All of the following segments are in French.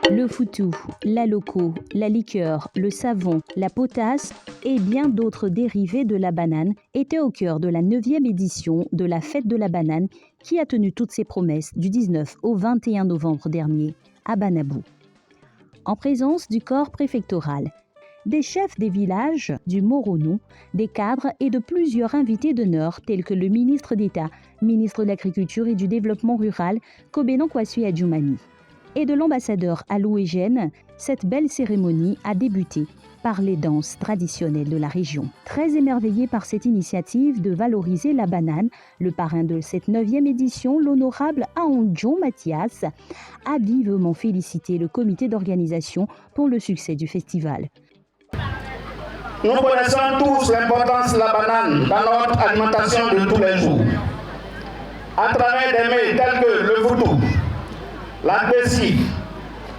Le foutou, la loco, la liqueur, le savon, la potasse et bien d'autres dérivés de la banane étaient au cœur de la 9e édition de la Fête de la banane qui a tenu toutes ses promesses du 19 au 21 novembre dernier à Banabou. En présence du corps préfectoral, des chefs des villages du Moronou, des cadres et de plusieurs invités d'honneur tels que le ministre d'État, ministre de l'Agriculture et du Développement rural, Kobenan Kwasi Adjoumani, et de l'ambassadeur Alou Egen, cette belle cérémonie a débuté par les danses traditionnelles de la région. Très émerveillé par cette initiative de valoriser la banane, le parrain de cette 9e édition, l'honorable Aondjon Mathias, a vivement félicité le comité d'organisation pour le succès du festival. Nous connaissons tous l'importance de la banane dans notre alimentation de tous les jours. À travers des mets tels que le voodoo, la bessie,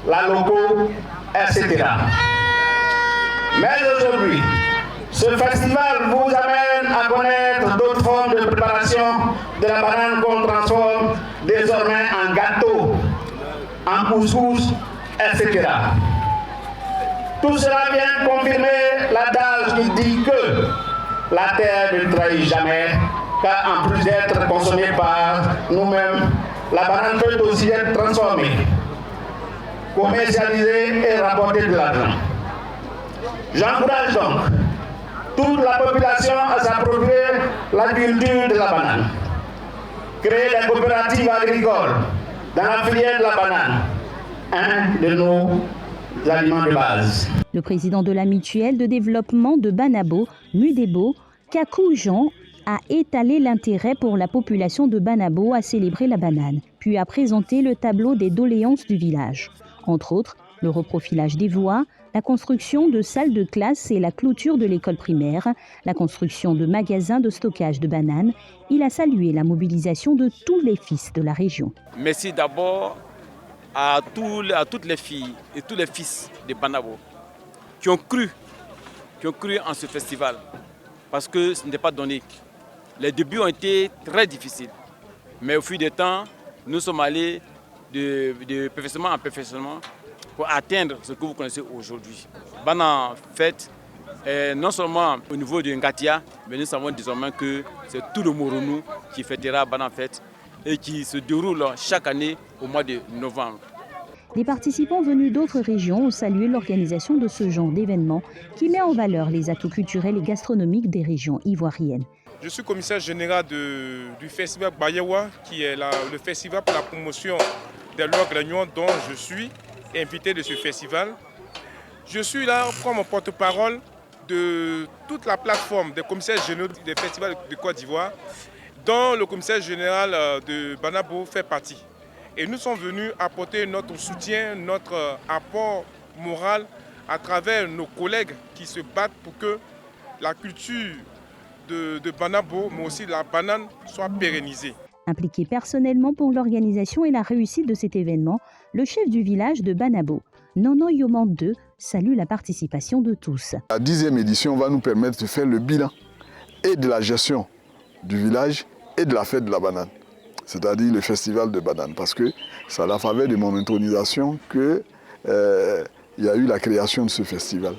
la loco, etc. Mais aujourd'hui, ce festival vous amène à connaître d'autres formes de préparation de la banane qu'on transforme désormais en gâteau, en couscous, etc. Tout cela vient confirmer l'adage qui dit que la terre ne trahit jamais, car en plus d'être consommée par nous-mêmes, la banane peut aussi être transformée, commercialisée et rapporter de l'argent. J'encourage donc toute la population à s'approprier la culture de la banane. Créer des coopératives agricoles dans la filière de la banane, un de nos aliments de base. Le président de la mutuelle de développement de Banabo, Mudebo, Kakou Jean, a étalé l'intérêt pour la population de Banabo à célébrer la banane, puis a présenté le tableau des doléances du village. Entre autres, le reprofilage des voies, la construction de salles de classe et la clôture de l'école primaire, la construction de magasins de stockage de bananes. Il a salué la mobilisation de tous les fils de la région. Merci d'abord à toutes les filles et tous les fils de Banabo qui ont cru en ce festival, parce que ce n'était pas donné. Les débuts ont été très difficiles, mais au fil du temps, nous sommes allés de perfectionnement en perfectionnement pour atteindre ce que vous connaissez aujourd'hui. Banan Fête, non seulement au niveau de Ngatia, mais nous savons désormais que c'est tout le Moronou qui fêtera Banan Fête et qui se déroule chaque année au mois de novembre. Des participants venus d'autres régions ont salué l'organisation de ce genre d'événement qui met en valeur les atouts culturels et gastronomiques des régions ivoiriennes. Je suis commissaire général du festival Bayewa, qui est le festival pour la promotion des langues réunions dont je suis invité de ce festival. Je suis là comme porte-parole de toute la plateforme des commissaires généraux des festivals de Côte d'Ivoire, dont le commissaire général de Banabo fait partie. Et nous sommes venus apporter notre soutien, notre apport moral à travers nos collègues qui se battent pour que la culture de Banabo, mais aussi la banane, soit pérennisée. Impliqué personnellement pour l'organisation et la réussite de cet événement, le chef du village de Banabo, Nono Yoman II, salue la participation de tous. La 10e édition va nous permettre de faire le bilan et de la gestion du village et de la fête de la banane, c'est-à-dire le festival de banane, parce que c'est à la faveur de mon intronisation qu'il y a eu la création de ce festival.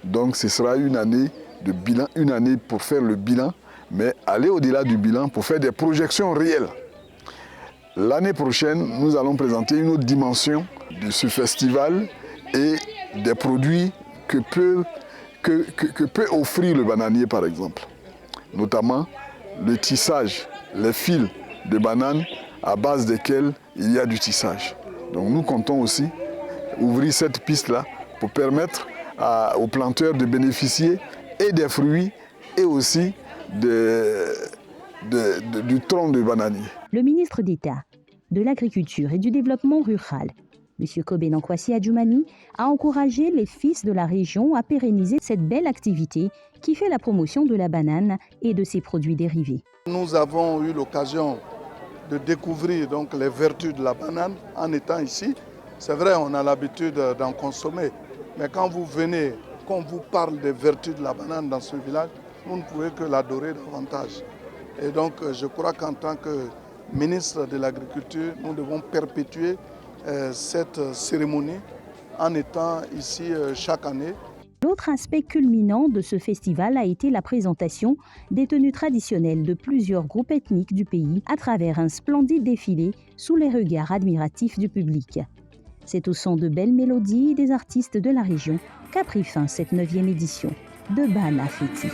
Donc ce sera une année de bilan, une année pour faire le bilan, mais aller au-delà du bilan pour faire des projections réelles. L'année prochaine, nous allons présenter une autre dimension de ce festival et des produits que peut offrir le bananier, par exemple. Notamment le tissage, les fils de banane à base desquels il y a du tissage. Donc nous comptons aussi ouvrir cette piste-là pour permettre aux planteurs de bénéficier et des fruits et aussi du tronc de bananier. Le ministre d'État de l'Agriculture et du Développement rural, M. Kobenan Kwasi Adjoumani, a encouragé les fils de la région à pérenniser cette belle activité qui fait la promotion de la banane et de ses produits dérivés. Nous avons eu l'occasion de découvrir donc les vertus de la banane en étant ici. C'est vrai, on a l'habitude d'en consommer, mais quand vous venez, qu'on vous parle des vertus de la banane dans ce village, vous ne pouvez que l'adorer davantage. Et donc je crois qu'en tant que ministre de l'Agriculture, nous devons perpétuer cette cérémonie en étant ici chaque année. L'autre aspect culminant de ce festival a été la présentation des tenues traditionnelles de plusieurs groupes ethniques du pays à travers un splendide défilé sous les regards admiratifs du public. C'est au son de belles mélodies des artistes de la région qu'a pris fin cette 9e édition de Bana Feti.